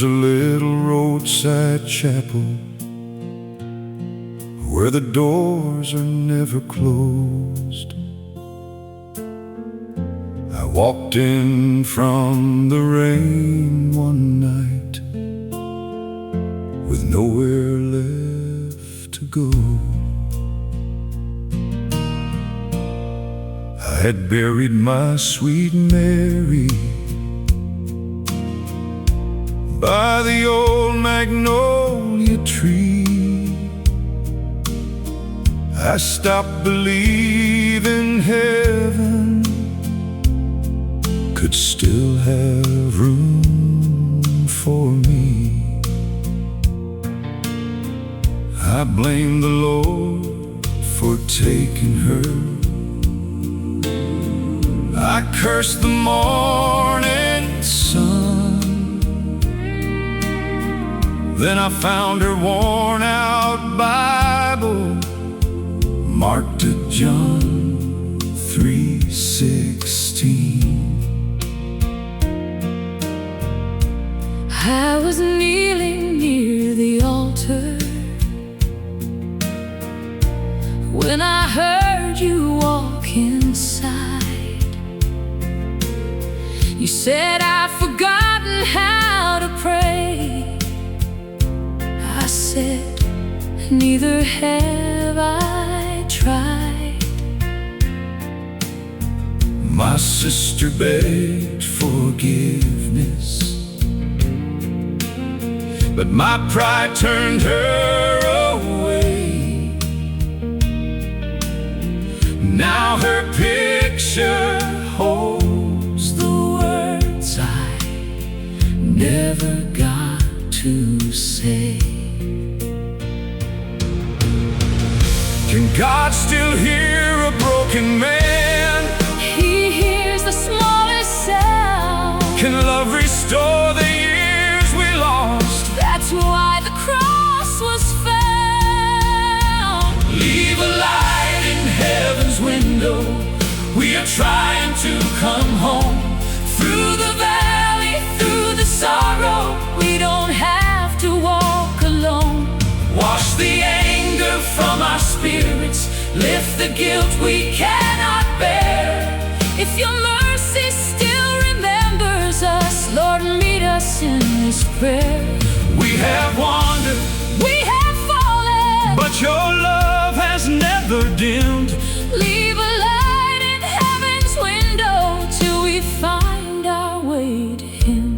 There's a little roadside chapel where the doors are never closed. I walked in from the rain one night with nowhere left to go. I had buried my sweet Mary by the old magnolia tree. I stopped believing heaven could still have room for me. I blame the Lord for taking her. I cursed the morning sun. Then I found her worn out Bible marked to John 3:16. I was kneeling near the altar when I heard you walk inside. You said I'd forgotten how to pray. I said, neither have I tried. My sister begged forgiveness, but my pride turned her away. Now her picture holds the words I never got to say. Can God still hear a broken man? He hears the smallest sound. Can love restore the years we lost? That's why the cross was found. Leave a light in heaven's window. We are trying to come home. Through the valley, through the sorrow, we don't have to walk alone. Wash the anger from our spirits, lift the guilt we cannot bear. If your mercy still remembers us, Lord, meet us in this prayer. We have wandered, we have fallen, but your love has never dimmed. Leave a light in heaven's window till we find our way to Him.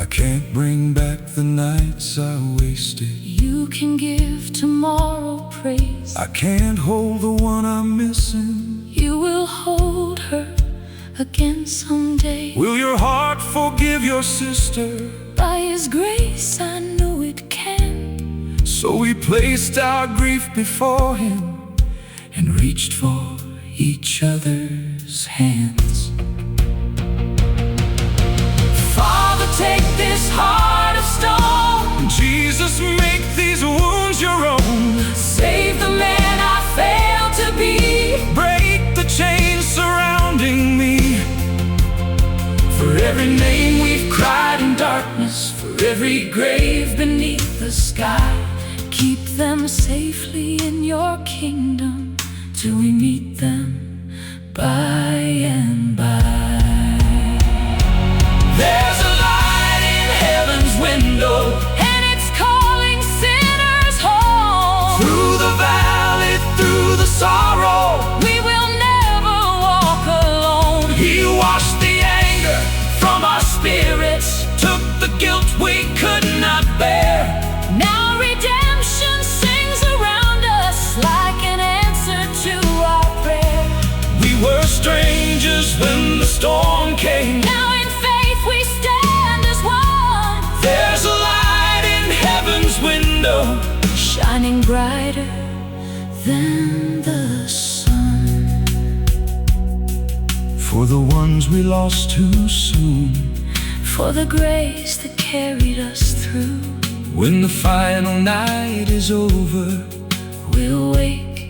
I can't bring back the nights I wasted. You can give tomorrow praise. I can't hold the one I'm missing. You will hold her again someday. Will your heart forgive your sister? By His grace I know it can. So we placed our grief before Him and reached for each other's hands. Father, take this heart of stone. Jesus, make these wounds your own. Save the man I failed to be. Break the chains surrounding me. For every name we've cried in darkness, for every grave beneath the sky, keep them safely in your kingdom till we meet them by and by. There's a light in heaven's window, and it's calling sinners home. through the valley, through the sorrow, We will never walk alone. He washed the anger from our spirits, took the guilt we could not bear. Now redemption sings around us like an answer to our prayer. We were strangers when the storm came. Now in faith we stand as one. There's a light in heaven's window, shining brighter than the sun. for the ones we lost too soon. For the grace that carried us through. When the final night is over, we'll wake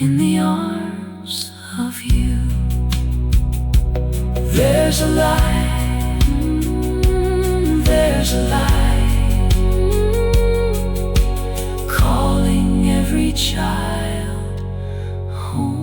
in the arms of you. there's a light there's a light calling every child home.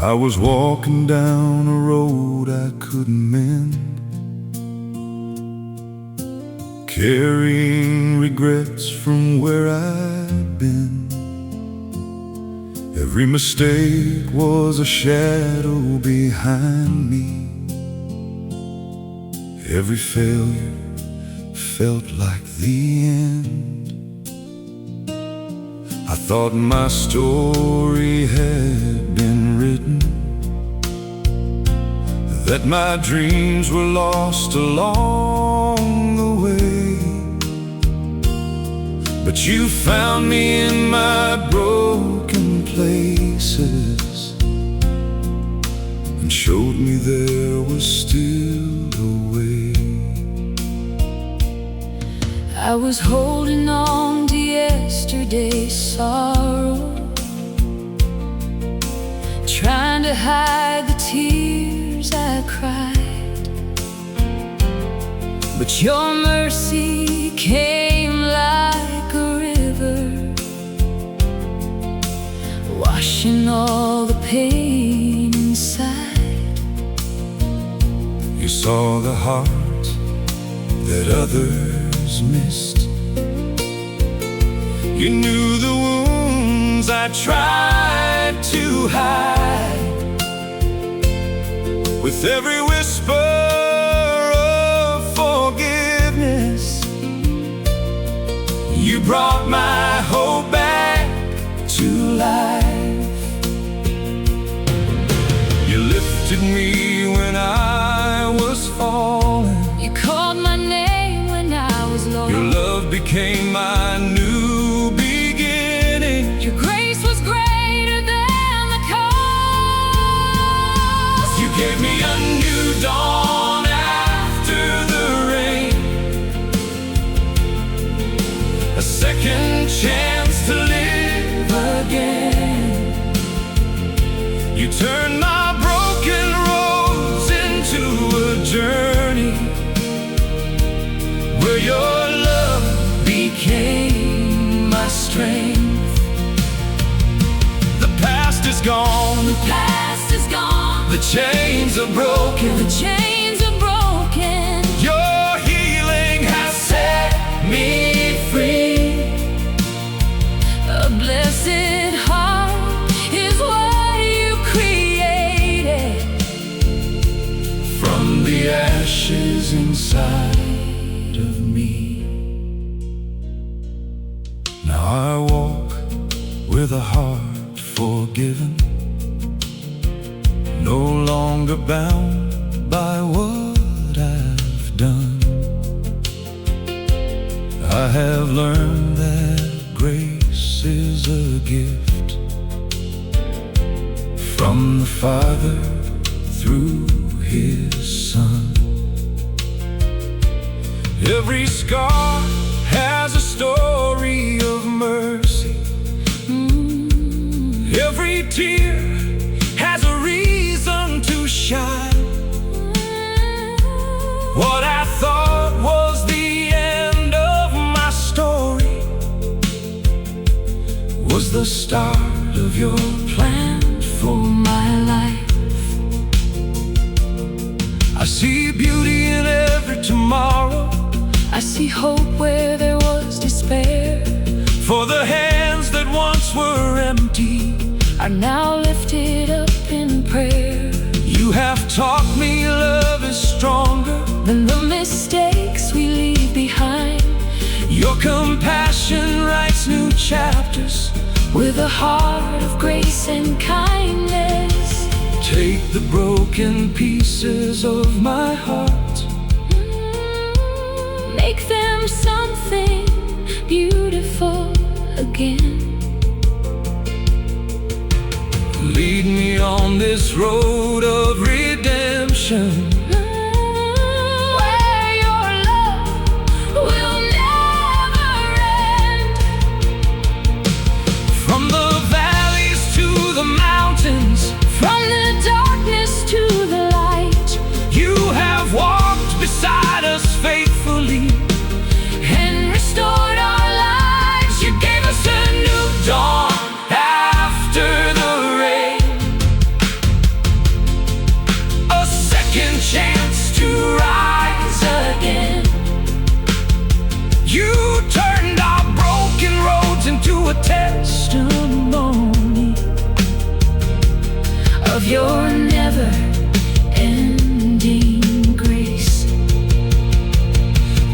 I was walking down a road I couldn't mend, carrying regrets from where I'd been. Every mistake was a shadow behind me. Every failure felt like the end. I thought my story had been written, that my dreams were lost along the way. But you found me in my broken places and showed me there was still a way. I was holding on to yesterday's sorrow, trying to hide the tears I cried. But your mercy came like a river, washing all the pain inside. You saw the heart that others missed. You knew the wounds I tried to hide. With every whisper of forgiveness, you brought my hope back to life. You lifted me when I was falling. You called my name when I was lost. Your love became my new beginning. Your grace was greater than the cost. You gave me a new dawn after the rain, a second chance to live again. You turned my broken roads into a journey where your love became my strength. The past is gone, The past is gone, the chains are broken, the chains are broken. your healing has set me free. A blessed heart is what you created From the ashes inside of me. Now I walk with a heart forgiven, no longer bound by what I've done. I have learned that grace is a gift from the Father through His Son. Every scar has a story of mercy. Every tear has a reason to shine. What I thought was the end of my story was the start of your plan for my life. I see beauty in every tomorrow. I see hope where there was despair. For the hands that once were empty are now lifted up in prayer. You have taught me love is stronger Than the mistakes we leave behind. Your compassion writes new chapters with a heart of grace and kindness. Take the broken pieces of my heart, make them something beautiful again. Lead me on this road of redemption. Where your love will never end. From the valleys to the mountains, From the darkness to the light, you have walked beside us faithfully and restored our lives. You gave us a new dawn after the rain, a second chance to rise again. You turned our broken roads into a testimony Of your never-ending grace.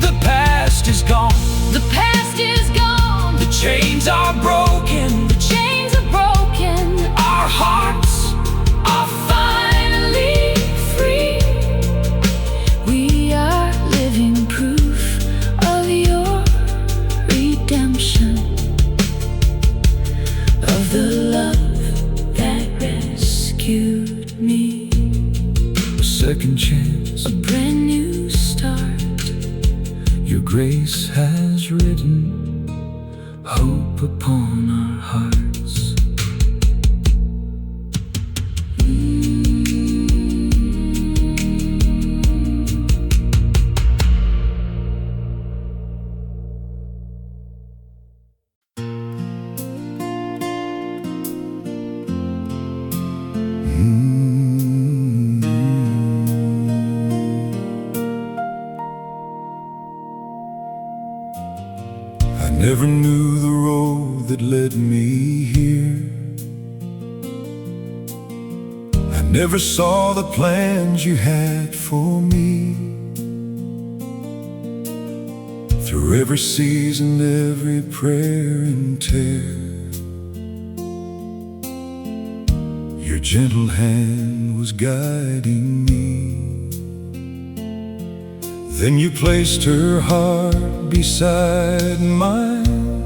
The past is gone, The past is gone. the chains are broken, The chains are broken. our hearts Are finally free. We are living proof of your redemption, of the love that rescued me. a second chance. A brand new start. Your grace has written hope upon our hearts. I never knew the road that led me here. I never saw the plans you had for me. Through every season, every prayer and tear, your gentle hand was guiding me. Then you placed her heart beside mine,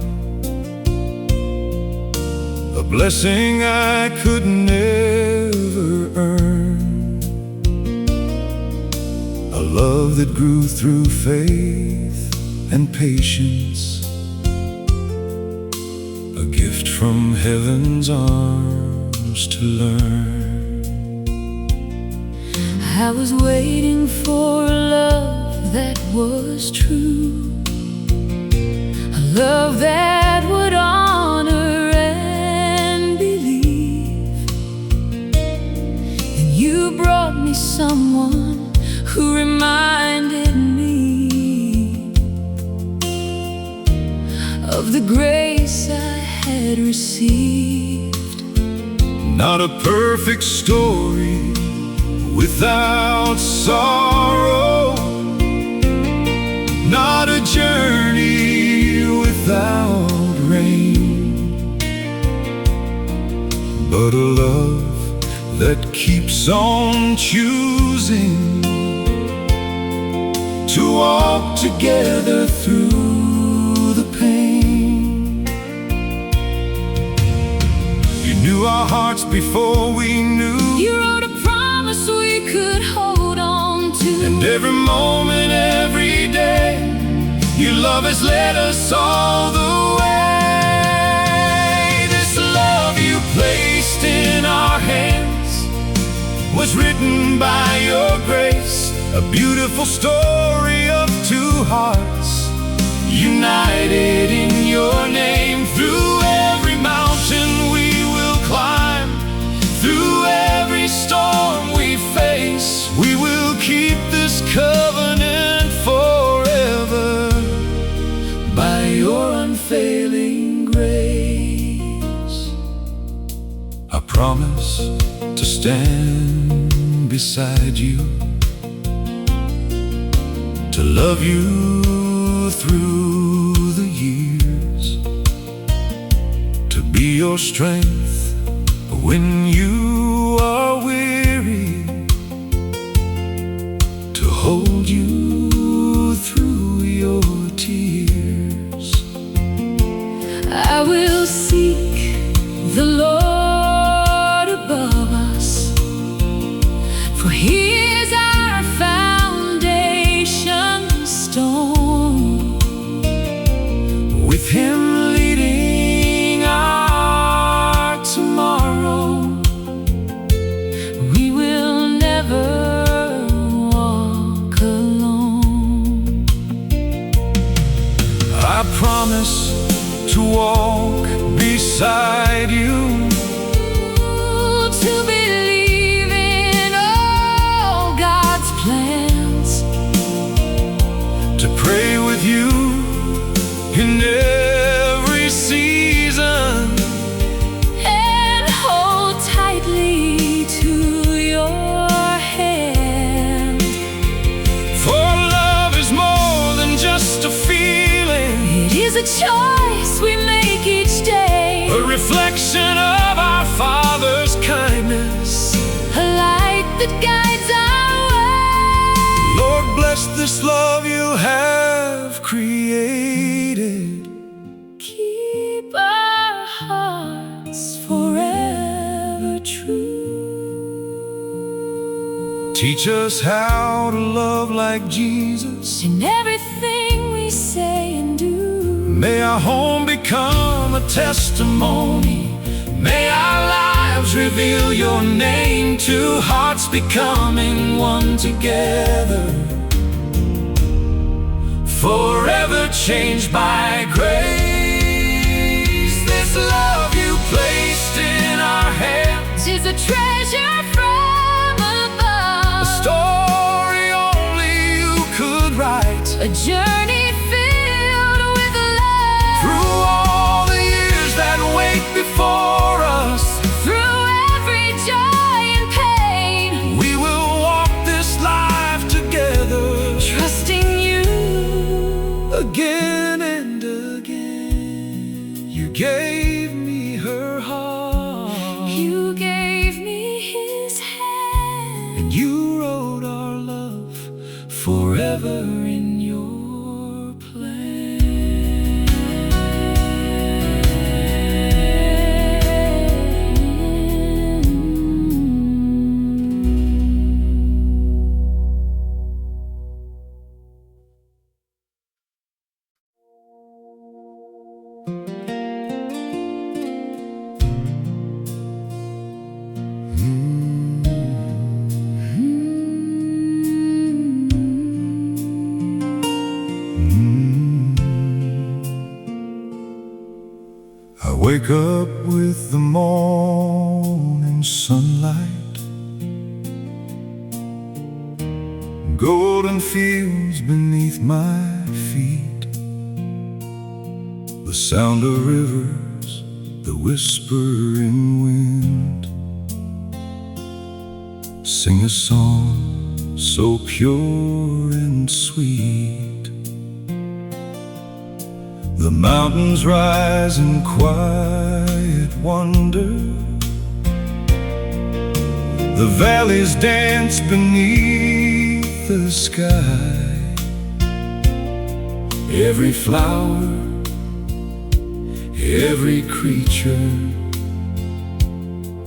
a blessing I could never earn, a love that grew through faith and patience, a gift from heaven's arms to learn. I was waiting for a love that was true, a love that would honor and believe. And you brought me someone who reminded me of the grace I had received. Not a perfect story without sorrow, not a journey without rain, but a love that keeps on choosing to walk together through the pain. You knew our hearts before we knew. You wrote a promise we could hold on to. And every moment, every day, your love has led us all the way. This love you placed in our hands was written by your grace, a beautiful story of two hearts united in your name. Through every mountain we will climb, through every storm we face, we will keep this covenant forever by your unfailing grace. I promise to stand beside you, to love you through the years, to be your strength when you are weary, to hold you through your tears. I will seek the Lord above us, for He is the choice we make each day, a reflection of our Father's kindness, a light that guides our way. Lord, bless this love you have created. Keep our hearts forever true. Teach us how to love like Jesus In everything we say and do. May our home become a testimony. May our lives reveal your name. Two hearts becoming one together, forever changed by grace. This love you placed in our hands is a treasure from above, a story only you could write, a journey filled with love. through all the years that wait before us, Through every joy and pain, we will walk this life together, trusting you again and again. You gave me her heart, You gave me his hand, and you wrote our love forever in your plan. I wake up with the morning sunlight, golden fields beneath my feet, the sound of rivers, the whispering wind, sing a song so pure and sweet. The mountains rise in quiet wonder, the valleys dance beneath the sky. Every flower, every creature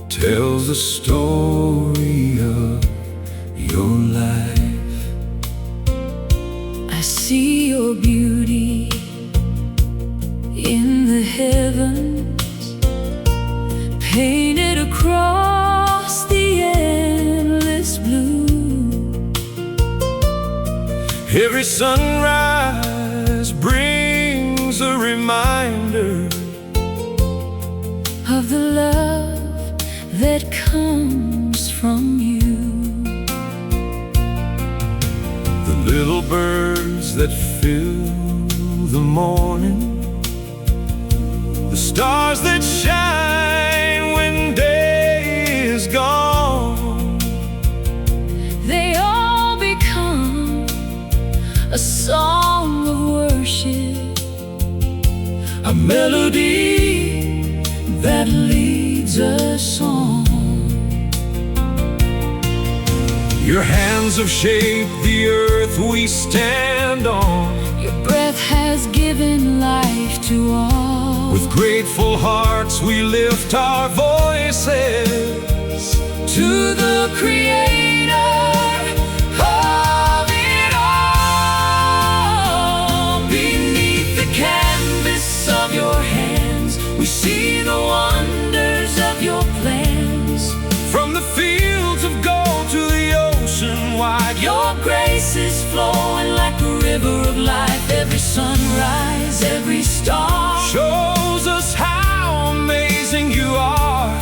tells a story of your life. I see your beauty in the heavens, painted across the endless blue. Every sunrise brings a reminder of the love that comes from you. the little birds that fill the morning, the stars that shine when day is gone. They all become a song of worship, A melody that leads us on. Your hands have shaped the earth we stand on. your breath has given life to all. With grateful hearts we lift our voices To the Creator of it all. Beneath the canvas of your hands, we see the wonders of your plans. from the fields of gold to the ocean wide. Your grace is flowing like a river of life. Every sunrise, every star shows us how amazing you are.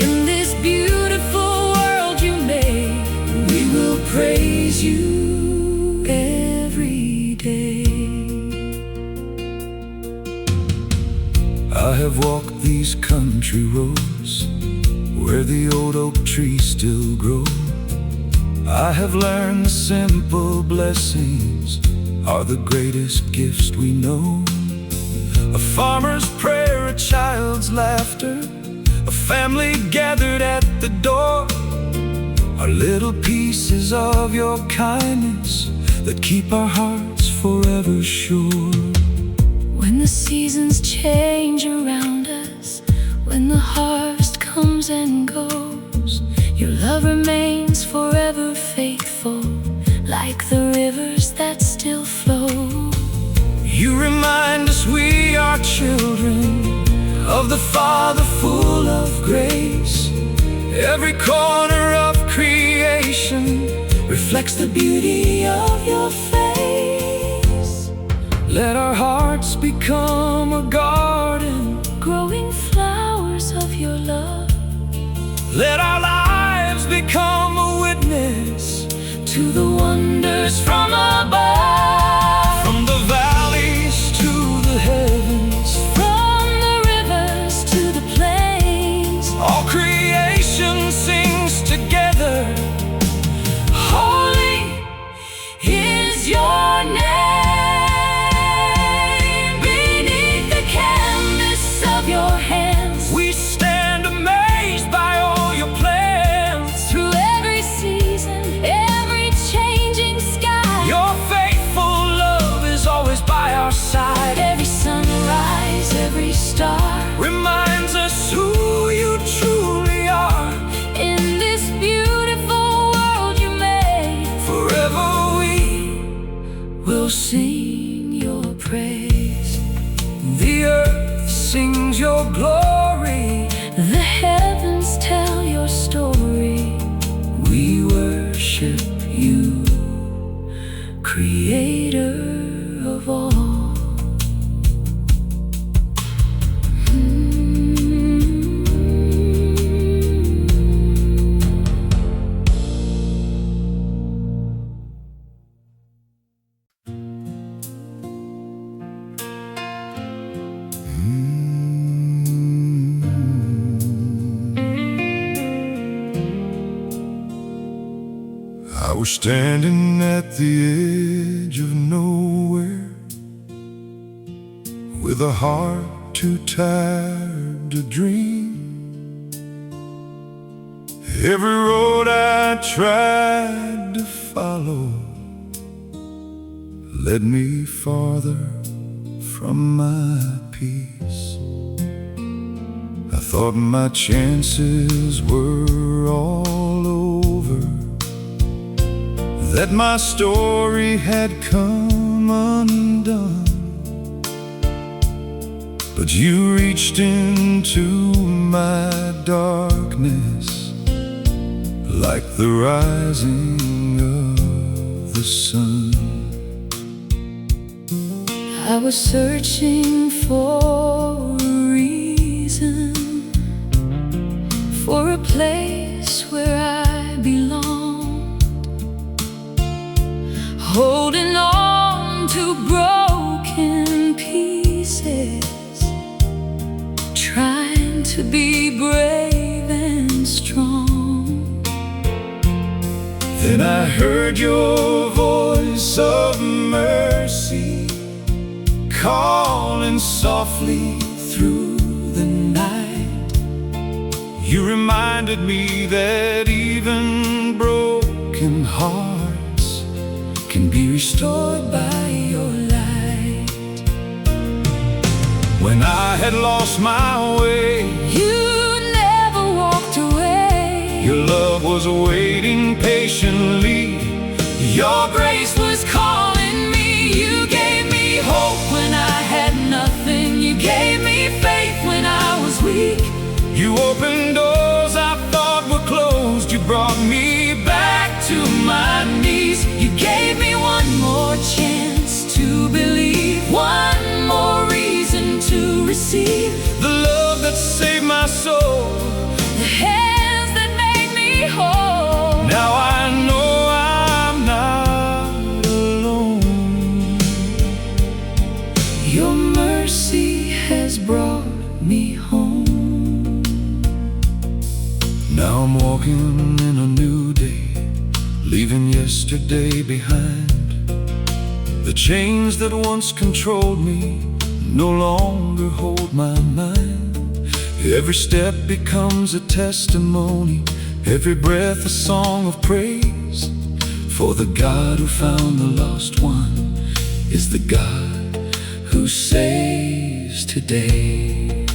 in this beautiful world you made. We will praise you every day. I have walked these country roads where the old oak trees still grow. I have learned the simple blessings are the greatest gifts we know. A farmer's prayer, a child's laughter, a family gathered at the door, are little pieces of your kindness that keep our hearts forever sure. When the seasons change around us, when the harvest comes and goes, your love remains forever faithful, like the rivers that still flow. You remind us we are children of the Father full of grace. Every corner of creation reflects the beauty of your face. Let our hearts become a garden, growing flowers of your love. Let our lives become a witness to the wonders from above. From the valleys to the heavens, from the rivers to the plains, all creation sings together. Holy is your name. Beneath the canvas of your hands, we stand amazed by all your plans. Through every season, every changing sky, your faithful love is always by our side. Every sunrise, every star reminds us who you truly are. In this beautiful world you made, forever we will sing your praise. The earth sings your glory, the heavens tell your story. We worship you, Creator of all. I was standing at the edge of nowhere, with a heart too tired to dream. Every road I tried to follow led me farther from my peace. I thought my chances were all over, that my story had come undone. But you reached into my darkness like the rising of the sun. I was searching for a reason, for a place where I belong, holding on to broken pieces, trying to be brave and strong. Then I heard your voice of mercy calling softly through the night. You reminded me that even broken hearts can be restored by your light. When I had lost my way, You never walked away. your love was waiting patiently. Your grace was calling me. You gave me hope when I had nothing. You gave me faith when I was weak. You opened doors I thought were closed. You brought me back to my knees. You gave me one more chance to believe, one more reason to receive the love that saved my soul, The hands that made me whole. now I know I'm not alone. Your mercy has brought me home. Now I'm walking in a new day, leaving yesterday behind. The chains that once controlled me no longer hold my mind. Every step becomes a testimony, every breath a song of praise. For the God who found the lost one is the God who saves today.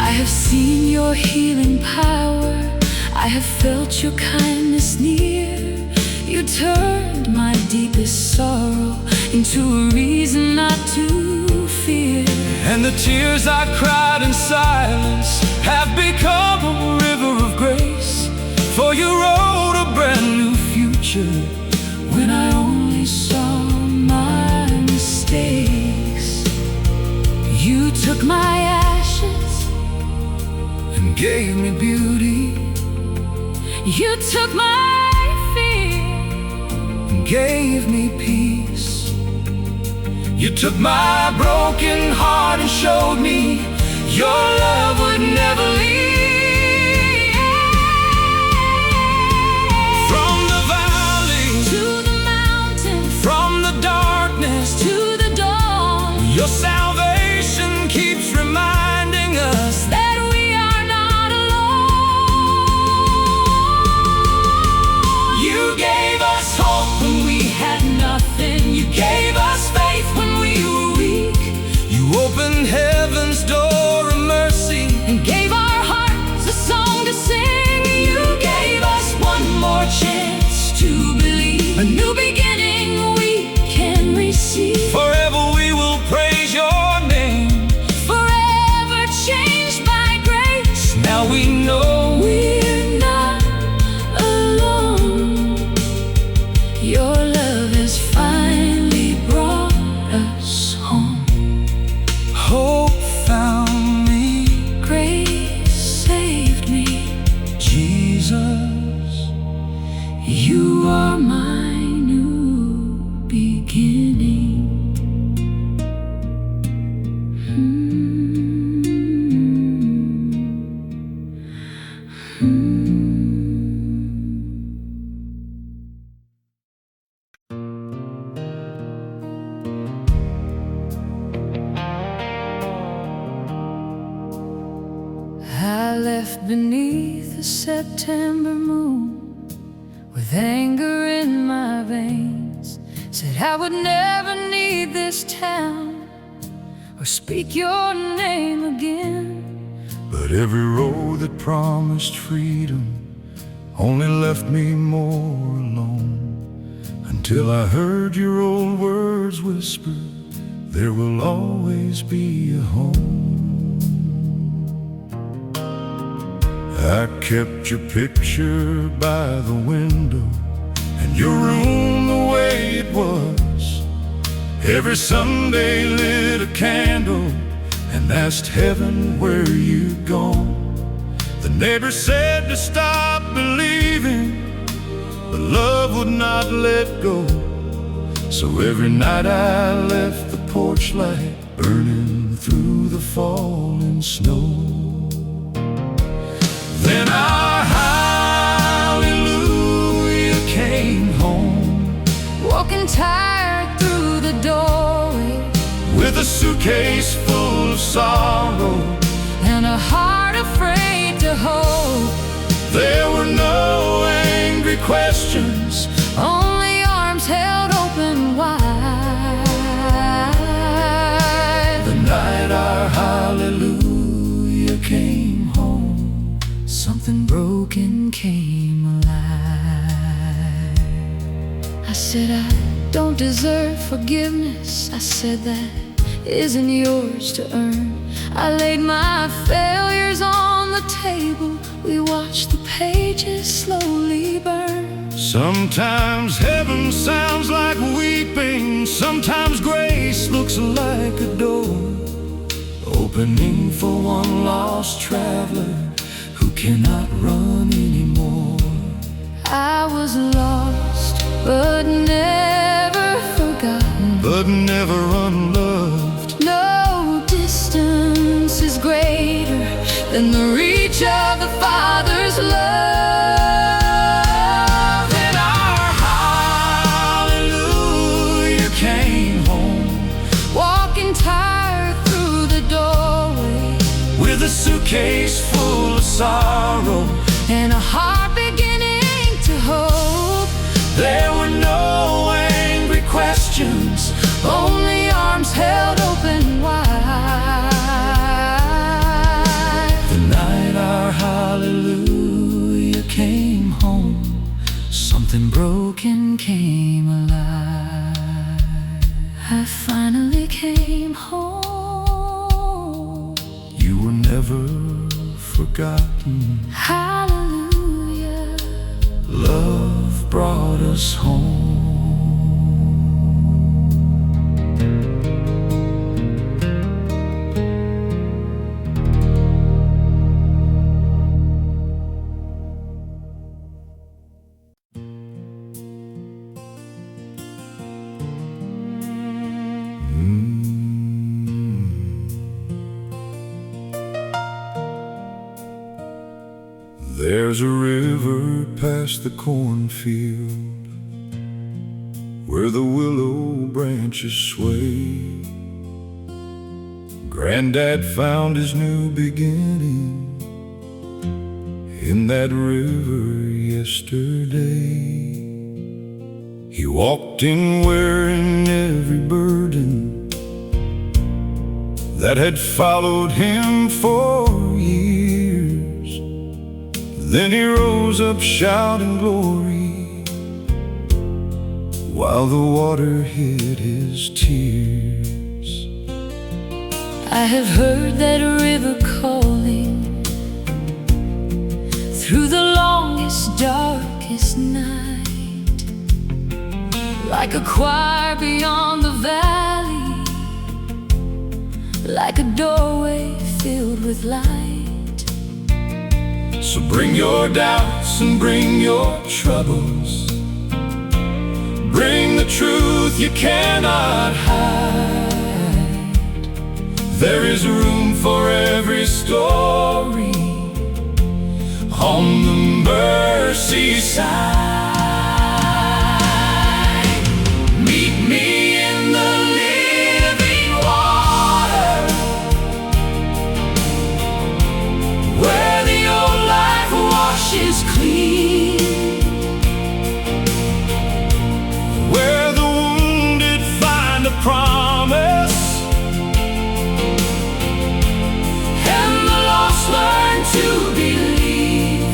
I have seen your healing power, I have felt your kindness near. You turned my deepest sorrow into a reason not to fear. And the tears I cried in silence have become a river of grace. For you wrote a brand new future when I only saw my mistakes. You took my ashes and gave me beauty. You took my fear and gave me peace. You took my broken heart and showed me your love would never leave. From the valley to the mountain, from the darkness to the dawn, your salvation keeps reminding us that we are not alone. You gave us hope when we had nothing. You gave us faith when we were weak. You opened heaven's door of mercy and gave our hearts a song to sing. You gave us one more chance to believe, a new beginning we can receive. Forever we will praise your name, forever changed by grace. Now we know we're not alone. Your love has finally brought us home. Hope found me, grace saved me. Jesus, you are my new beginning. I left beneath the September moon with anger in my veins. Said I would never need this town or speak your name again. But every road that promised freedom only left me more alone, until I heard your old words whisper, there will always be a home. I kept your picture by the window and your room the way it was. Every Sunday lit a candle and asked heaven where you'd gone. The neighbor said to stop believing, but love would not let go. So every night I left the porch light burning through the falling snow. Then our hallelujah came home, walking tired through the doorway, with a suitcase full of sorrow and a heart afraid to hold. There were no angry questions, only arms held open wide. The night our hallelujah came home, something broken came alive. I said I don't deserve forgiveness. I said that isn't yours to earn. I laid my failures on the table. We watched the pages slowly burn. Sometimes heaven sounds like weeping, sometimes grace looks like a door opening for one lost traveler who cannot run anymore. I was lost, but never forgotten, but never unloved. No distance is greater than the reach of the Father's love. And our hallelujah came home, walking suitcase full of sorrow, and a heart beginning to hope. there were no angry questions, Only arms held open wide. the night our hallelujah came home, something broken came alive. I finally came home. You were never forgotten. Hallelujah. Love brought us home. There's a river past the cornfield where the willow branches sway. Granddad found his new beginning in that river yesterday. He walked in wearing every burden that had followed him for years. Then he rose up shouting glory, while the water hid his tears. I have heard that river calling through the longest, darkest night, like a choir beyond the valley, like a doorway filled with light. So bring your doubts and bring your troubles, bring the truth you cannot hide. There is room for every story on the mercy side. Meet me in the living water, where the old life washes clean, where the wounded find a promise and the lost learn to believe.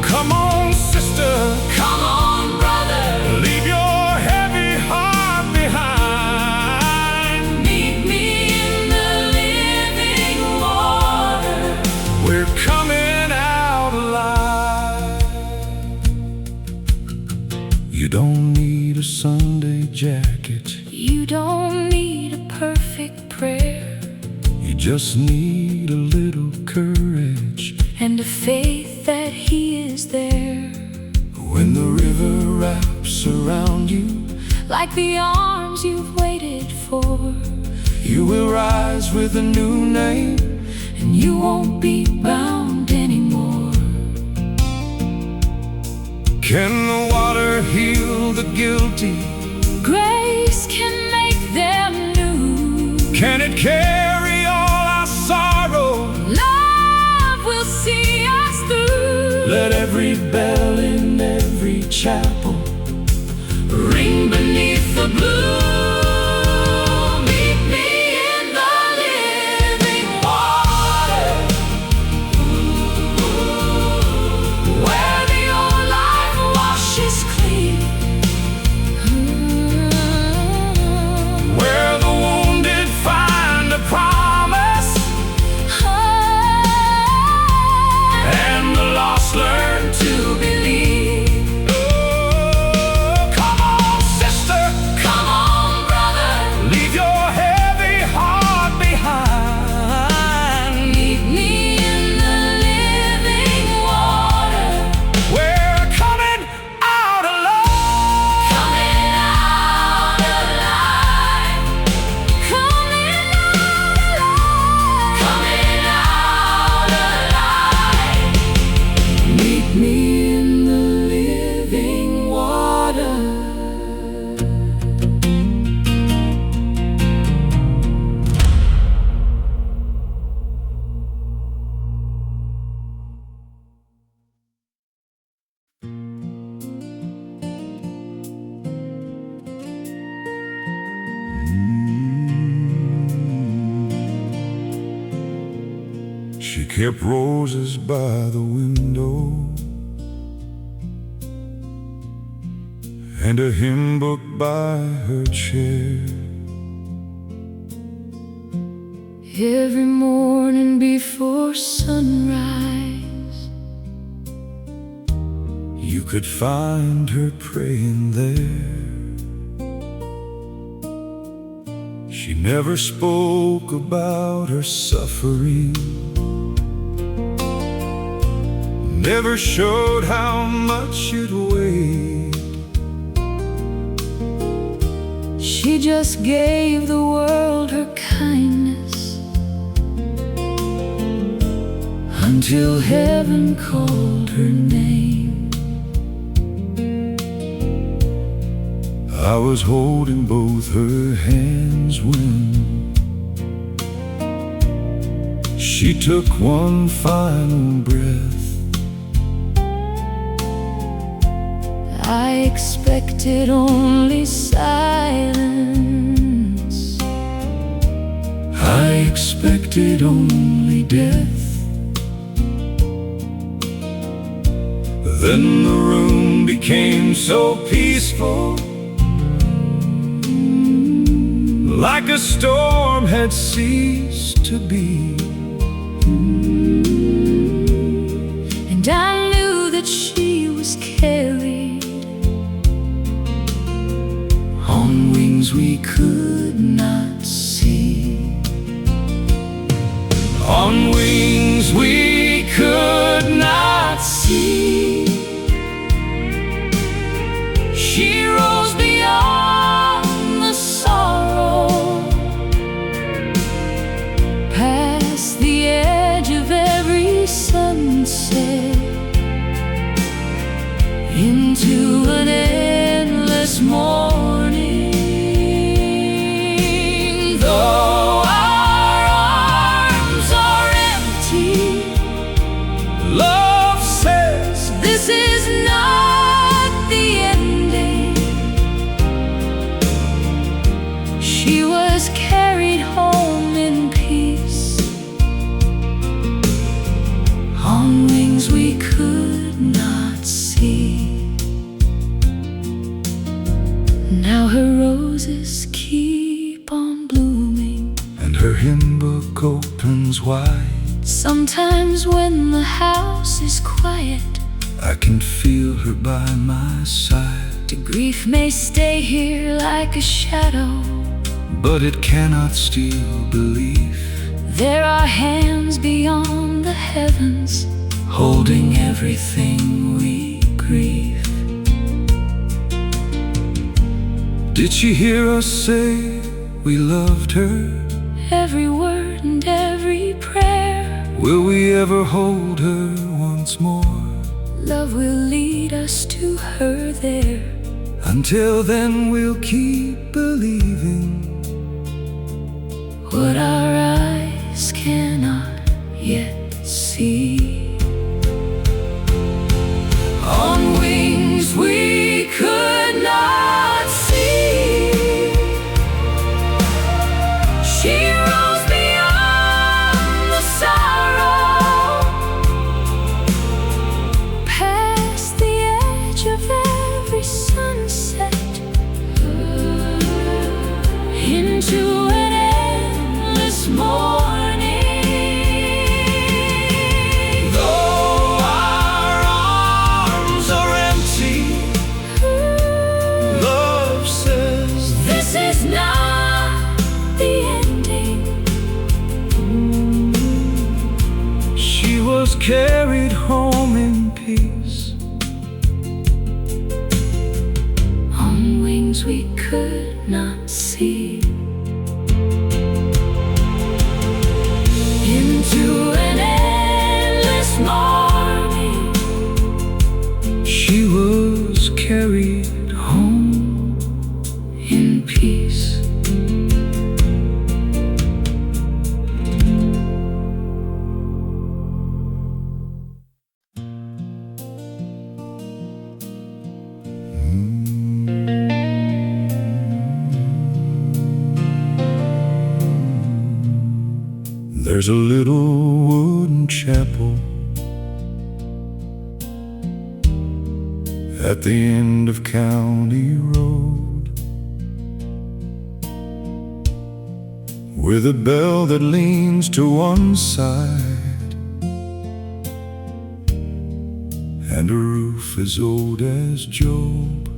Come on, sister, Come on, brother, leave your heavy heart behind. meet me in the living water. We're coming out alive. You don't need a Sunday jacket, You don't need a perfect prayer, you just need a little courage. and a faith that He is there, When the river wraps around you, like the arms you've waited for, you will rise with a new name. and you won't be bound anymore. Can the water heal the guilty? Grace can make them new. Can it carry all our sorrow? Love will see us through. Let every bell in every chapel Ring beneath the blue. Meet me in the living water, where the old life washes clean, where the wounded find a promise and and the lost learn to believe. oh, kept roses by the window and a hymn book by her chair. Every morning before sunrise, you could find her praying there. She never spoke about her suffering, never showed how much it weighed. she just gave the world her kindness until heaven called her name. I was holding both her hands when she took one final breath. I expected only silence, I expected only death. Then the room became so peaceful, like a storm had ceased to be. and I knew that she was carried On wings we could not see, on wings we could not see. She rose beyond the sorrow, past the edge of every sunset, into an endless morning. Though our arms are empty, Love says this is not the ending. She was carried home in peace, on wings we could not see. Now her roses keep on blooming, and her hymn book opens wide. sometimes when the house is quiet. I can feel her by my side, The grief may stay here like a shadow, but it cannot steal belief. there are hands beyond the heavens, Holding everything we grieve. Did she hear us say we loved her? every word and every prayer. Will we ever hold her once more? Love will lead us to her there. Until then we'll keep believing What our eyes cannot yet see. On wings we could not see. She rose beyond the sorrow, past the edge of every sunset, into an endless morning. though our arms are empty. Love says This is not the ending. she was carried home in peace, On wings we could not see, into an endless morning. she was carried home In peace. There's a little wooden chapel at the end of County Road, with a bell that leans to one side and a roof as old as Job.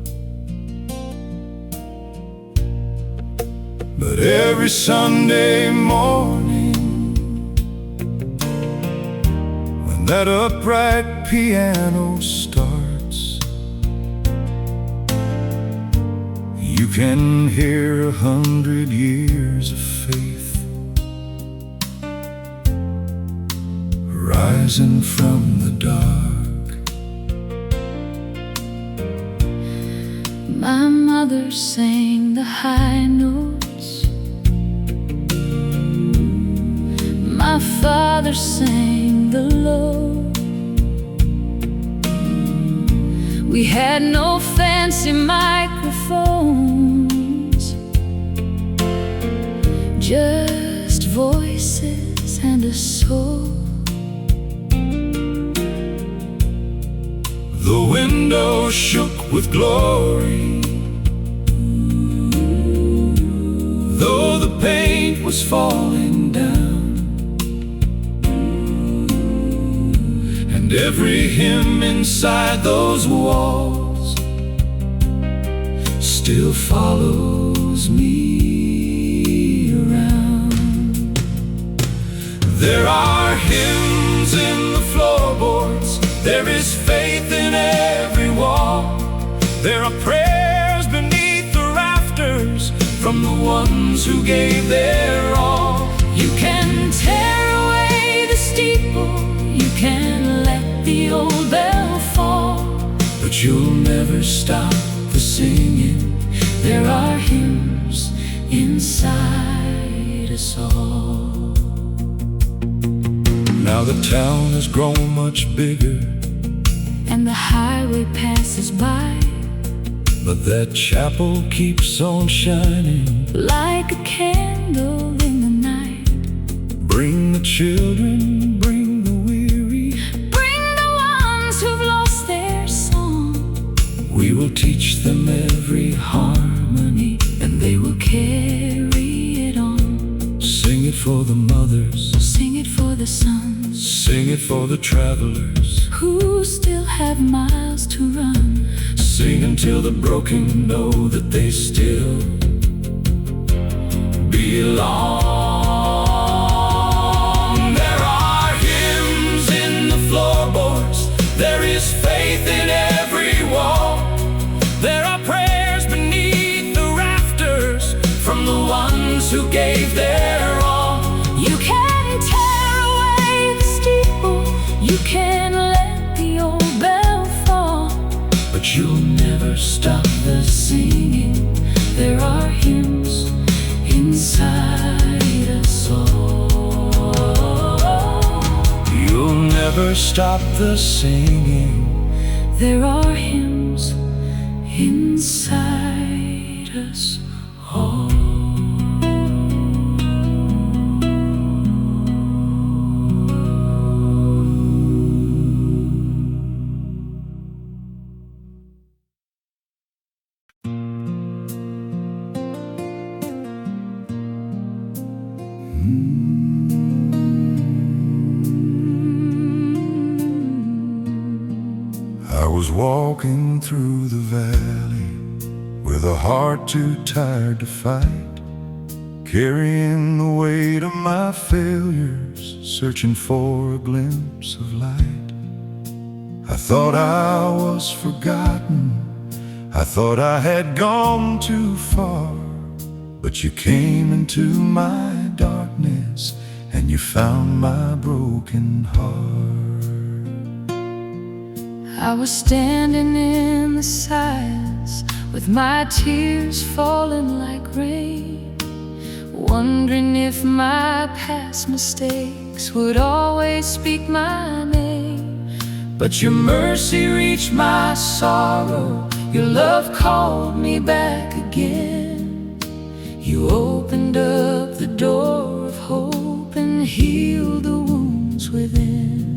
But every Sunday morning, when that upright piano starts, you can hear 100 years of faith rising from the dark. My mother sang the high notes, my father sang the low. We had no fancy microphones, just voices and a soul. The window shook with glory, though the paint was falling down, and every hymn inside those walls still follows me around. There are hymns in the floorboards, there is faith in every wall. There are prayers beneath the rafters from the ones who gave their all. You can tear away the steeple, you can let the old bell fall, but you'll never stop the singing. there are hymns inside us all. Now the town has grown much bigger, And the highway passes by but that chapel keeps on shining. like a candle in the night. Bring the children, bring the weary, Bring the ones who've lost their song. we will teach them every harmony, And they will carry it on. sing it for the mothers, Sing it for the sons sing it for the travelers, who still have miles to run. sing until the broken know that they still belong. There are hymns in the floorboards, there is faith in every wall. There are prayers beneath the rafters from the ones who gave their all. You can tear away the steeple, you can let the old bell fall, But you'll never stop the singing. there are hymns inside us all. You'll never stop the singing. There are hymns inside us all. I was walking through the valley with a heart too tired to fight, carrying the weight of my failures, searching for a glimpse of light. I thought I was forgotten, I thought I had gone too far, but you came into my darkness and you found my broken heart. I was standing in the silence with my tears falling like rain, wondering if my past mistakes would always speak my name. But your mercy reached my sorrow, your love called me back again. You opened up the door of hope and healed the wounds within.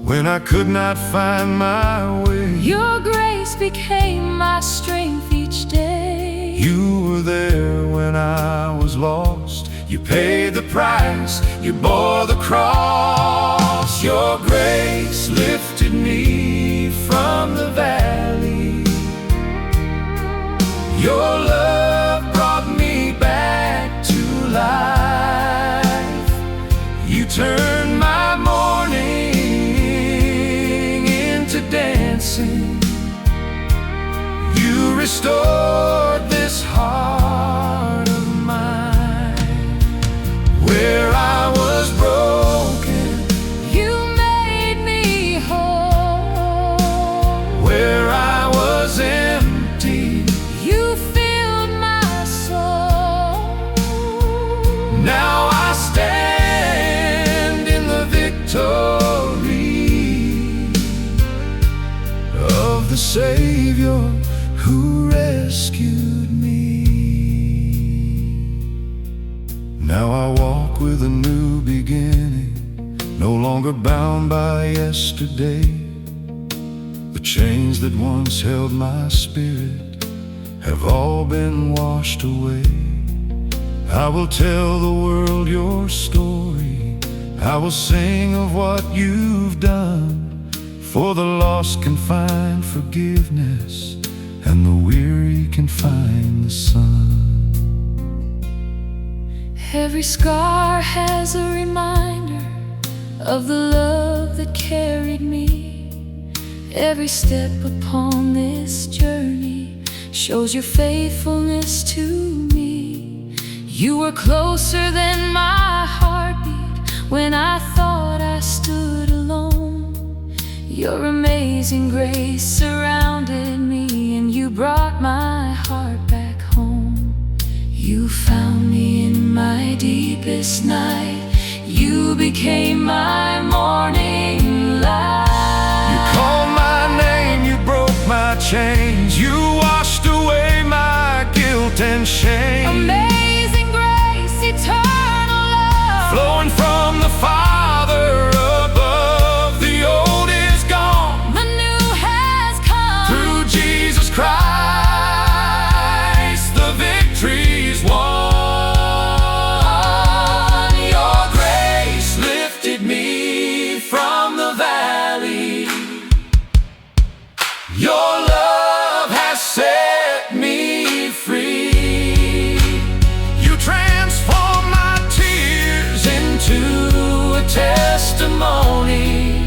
when I could not find my way. Your grace became my strength each day. You were there when I was lost. You paid the price, you bore the cross. Your grace lifted me from the valley. Your love brought me back to life. You turned my mourning into dancing. You restored this heart of mine. Where I was broken, You made me whole. where I was empty, You filled my soul. now I stand in the victory of the Savior who rescued me. Now I walk with a new beginning, no longer bound by yesterday. The chains that once held my spirit have all been washed away. I will tell the world your story. I will sing of what you've done. For the lost can find forgiveness, and the weary can find the sun. Every scar has a reminder of the love that carried me. Every step upon this journey shows your faithfulness to me. You were closer than my heartbeat when I thought I stood alone. Your amazing grace surrounded me, and you brought my heart back home. You found me in my deepest night. You became my morning light. You called my name, you broke my chains. You washed away my guilt and shame. Amazing grace, eternal love, Flowing from the Father above. The old is gone, the new has come. through Jesus Christ the victory's won. Your grace lifted me from the valley. Your love has set me free. You transformed my tears into a testimony,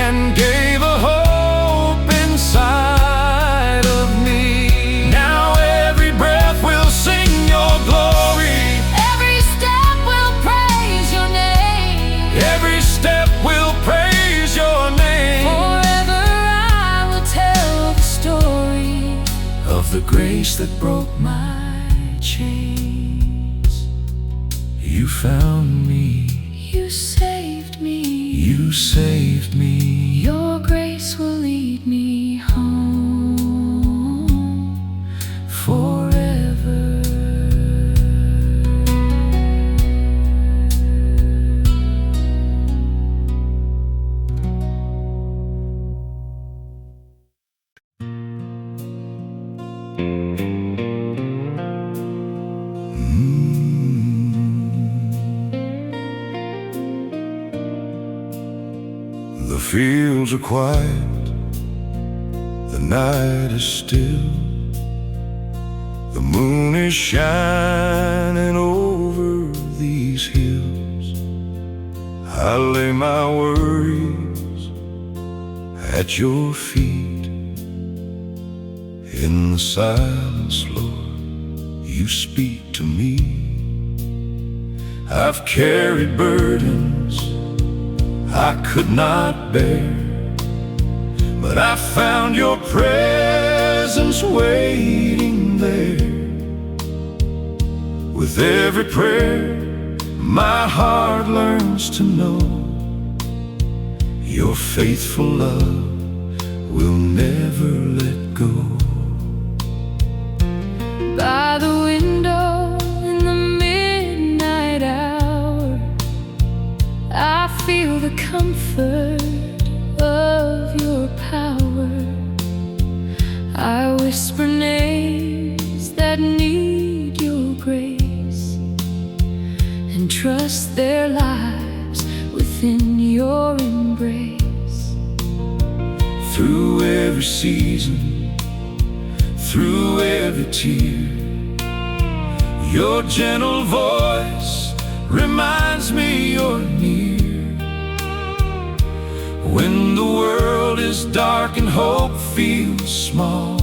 and gave a hope inside of me. Now every breath will sing your glory. Every step will praise your name. Every step will praise your name. Forever I will tell the story Of the grace that broke my chains. You found me, you saved me. you saved me. Your grace will lead me home forever. The fields are quiet, the night is still. The moon is shining over these hills. I lay my worries at your feet. In the silence, Lord, you speak to me. I've carried burdens I could not bear, but I found your presence waiting there. With every prayer, my heart learns to know your faithful love will never let go. By the window in the midnight hour, I feel the comfort whisper names that need your grace, and trust their lives within your embrace. Through every season, through every tear, your gentle voice reminds me you're near. When the world is dark and hope feels small,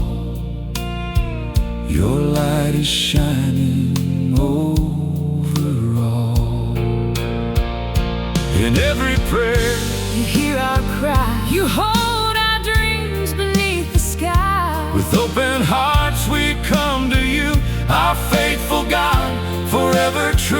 your light is shining over all. In every prayer, you hear our cry, you hold our dreams beneath the sky. with open hearts we come to you, our faithful God, forever true.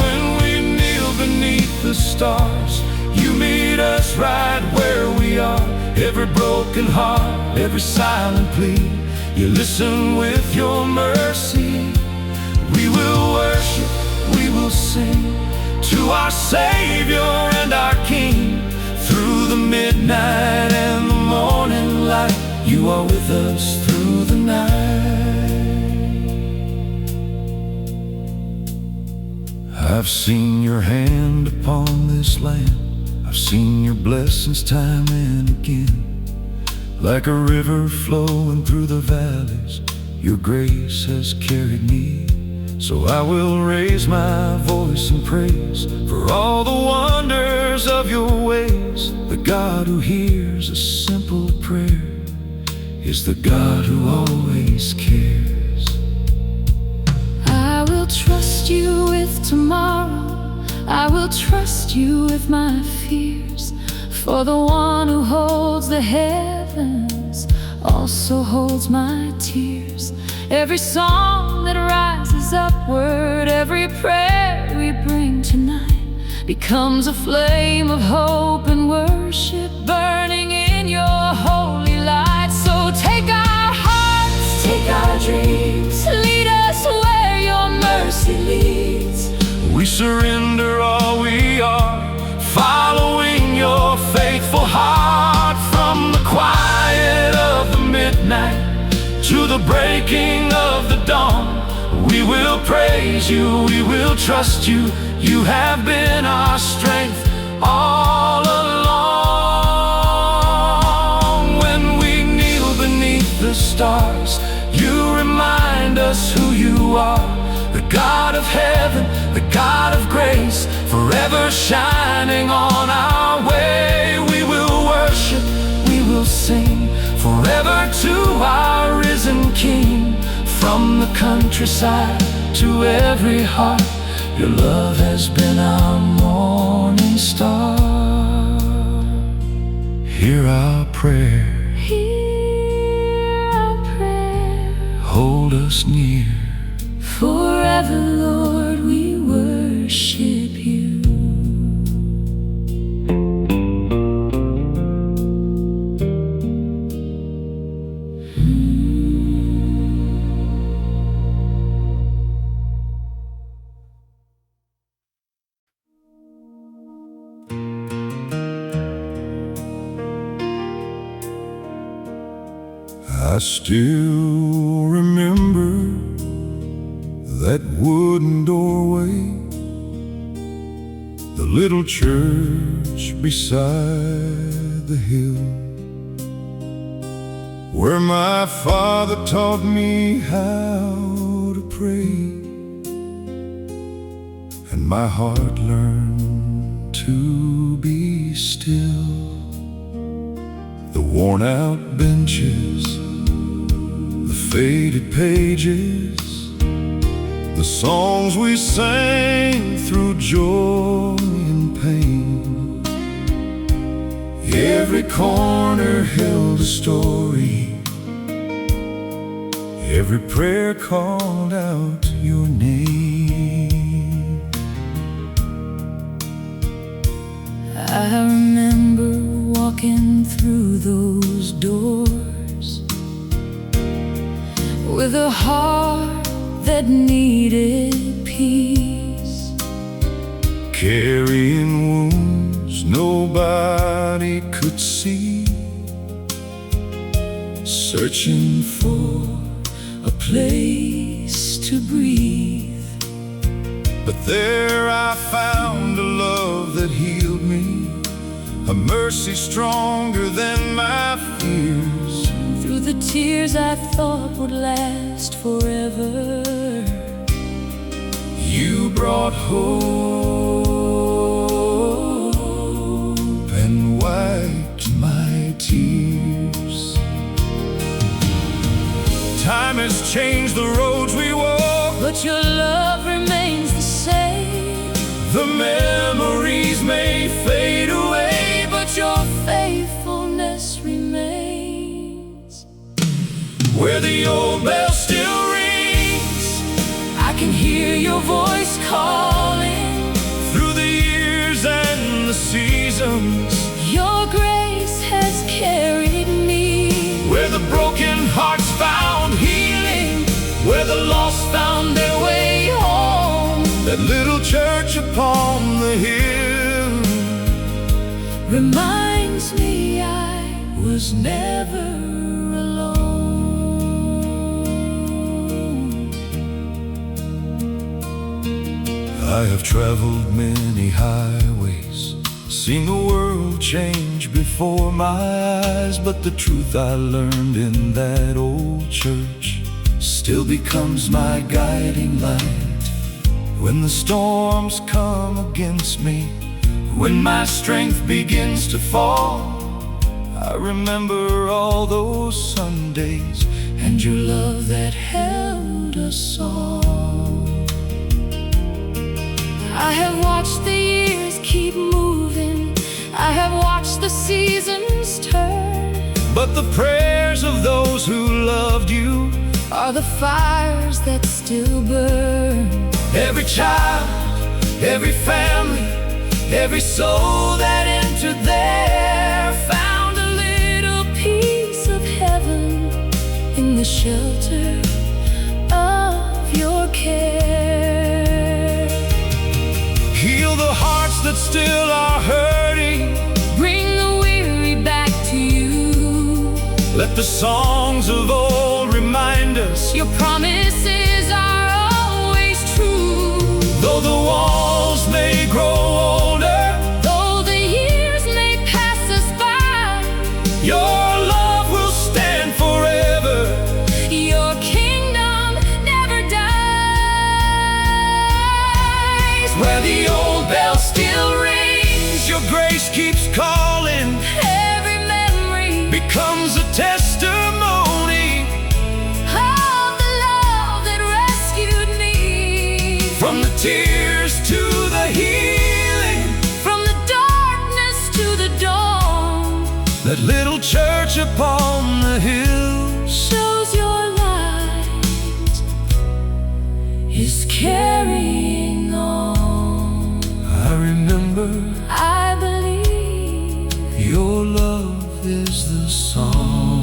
When we kneel beneath the stars, you meet us right where we are. Every broken heart, every silent plea, you listen with your mercy. We will worship, we will sing to our Savior and our King. Through the midnight and the morning light, you are with us through the night. I've seen your hand upon this land, I've seen your blessings time and again. Like a river flowing through the valleys, your grace has carried me. So I will raise my voice in praise for all the wonders of your ways. The God who hears a simple prayer is the God who always cares. I will trust you with tomorrow, I will trust you with my fears. For the one who holds the heavens also holds my tears. Every song that rises upward, every prayer we bring tonight, becomes a flame of hope and worship, burning in your holy light. So take our hearts, take our dreams, lead us where your mercy leads. We surrender all we are, following your faithful heart. From the quiet of the midnight to the breaking of the dawn, we will praise you, we will trust you. You have been our strength all along. When we kneel beneath the stars, you remind us who you are. The God of heaven, the God of grace, forever shining on our way. We will worship, we will sing forever to our risen King. From the countryside to every heart, your love has been our morning star. Hear our prayer, Hear our prayer. hold us near. Forever, Lord, we worship you. I still remember that wooden doorway, the little church beside the hill, where my father taught me how to pray, and my heart learned to be still. The worn-out benches, the faded pages, the songs we sang through joy and pain. Every corner held a story, every prayer called out your name. I remember walking through those doors with a heart that needed peace, carrying wounds nobody could see, searching for a place to breathe. But there I found a love that healed me, a mercy stronger than my fears. Through the tears I thought would last forever, you brought hope and wiped my tears. Time has changed the roads we walk, but your love remains the same. the memories may fade away, But your faithfulness remains. where the old bell still rings, I can hear your voice calling. through the years and the seasons, Your grace has carried me. where the broken hearts found healing, where the lost found their way home. That little church upon the hill Reminds me I was never alone. I have traveled many highways, seen the world change before my eyes, but the truth I learned in that old church still becomes my guiding light. When the storms come against me, when my strength begins to fall, I remember all those Sundays and your love that held us all. I have watched the years keep moving, I have watched the seasons turn, but the prayers of those who loved you are the fires that still burn. every child, every family, every soul that entered there Found a little piece of heaven in the shelter of your care. heal the hearts that still are hurting. Bring the weary back to you. Let the songs of old remind us Your promises are always true. though the walls may grow older, Though the years may pass us by, your love will stand forever. your kingdom never dies. Where the old bell still rings, your grace keeps calling, Every memory becomes a testimony of the love that rescued me. from the tears to the healing. From the darkness to the dawn, That little church upon the hill shows your light is carrying on. I remember I believe your love is the song.